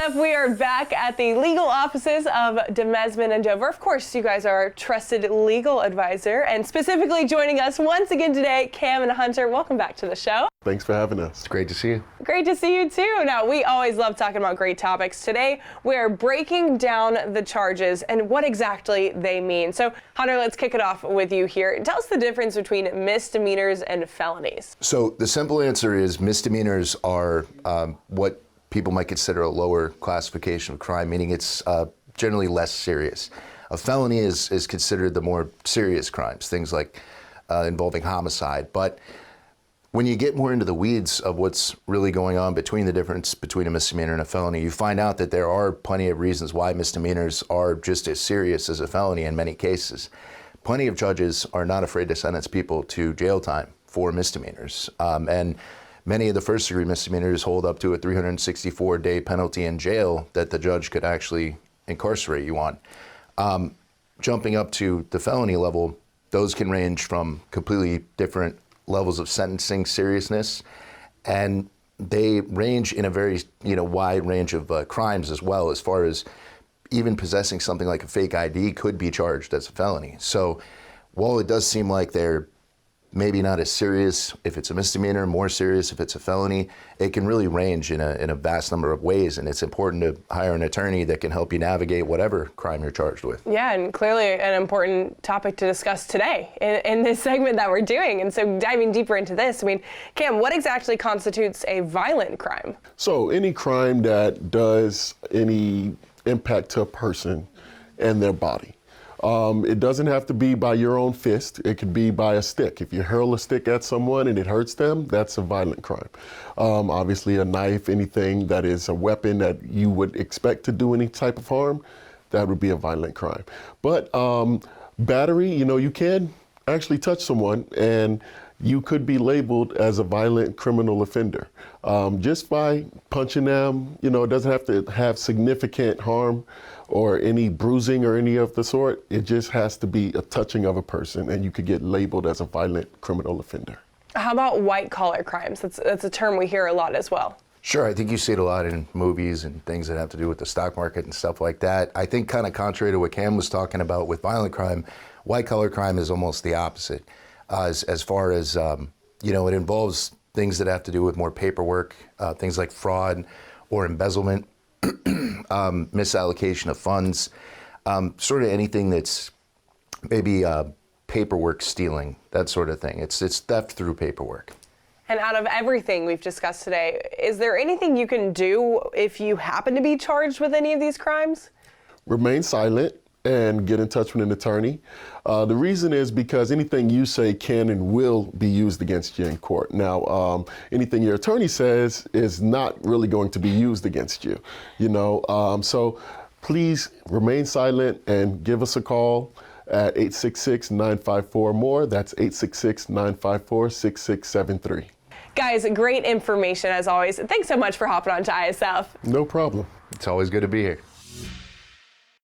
ISF, we are back at the legal offices of Demesman and Dover. Of course, you guys are our trusted legal advisor, and specifically joining us once again today, Cam and Hunter. Welcome back to the show. Thanks for having us. It's great to see you. Great to see you too. Now, we always love talking about great topics. Today, we are breaking down the charges and what exactly they mean. So, Hunter, let's kick it off with you here. Tell us the difference between misdemeanors and felonies. So the simple answer is misdemeanors are what people might consider a lower classification of crime, meaning it's generally less serious. A felony is considered the more serious crimes, things like involving homicide. But when you get more into the weeds of what's really going on between the difference between a misdemeanor and a felony, you find out that there are plenty of reasons why misdemeanors are just as serious as a felony in many cases. Plenty of judges are not afraid to sentence people to jail time for misdemeanors. And many of the first-degree misdemeanors hold up to a 364-day penalty in jail that the judge could actually incarcerate you on. Jumping up to the felony level, those can range from completely different levels of sentencing seriousness, and they range in a very wide range of crimes as well, as far as even possessing something like a fake ID could be charged as a felony. So while it does seem like they're maybe not as serious if it's a misdemeanor, more serious if it's a felony, it can really range in a vast number of ways, and it's important to hire an attorney that can help you navigate whatever crime you're charged with. Yeah, and clearly an important topic to discuss today in this segment that we're doing. And so diving deeper into this, I mean, Cam, what exactly constitutes a violent crime? So any crime that does any impact to a person and their body. It doesn't have to be by your own fist. It could be by a stick. If you hurl a stick at someone and it hurts them, that's a violent crime. Obviously a knife, anything that is a weapon that you would expect to do any type of harm, that would be a violent crime. But battery, you can actually touch someone and you could be labeled as a violent criminal offender. Just by punching them, it doesn't have to have significant harm or any bruising or any of the sort. It just has to be a touching of a person and you could get labeled as a violent criminal offender. How about white collar crimes? That's a term we hear a lot as well. Sure, I think you see it a lot in movies and things that have to do with the stock market and stuff like that. I think kind of contrary to what Cam was talking about with violent crime, white collar crime is almost the opposite. As far as, it involves things that have to do with more paperwork, things like fraud or embezzlement, misallocation of funds, sort of anything that's maybe paperwork stealing, that sort of thing. It's theft through paperwork. And out of everything we've discussed today, is there anything you can do if you happen to be charged with any of these crimes? Remain silent and get in touch with an attorney. The reason is because anything you say can and will be used against you in court. Now, anything your attorney says is not really going to be used against you, so please remain silent and give us a call at 866-954-MORE. That's 866-954-6673. Guys, great information as always. Thanks so much for hopping on to ISF. No problem. It's always good to be here.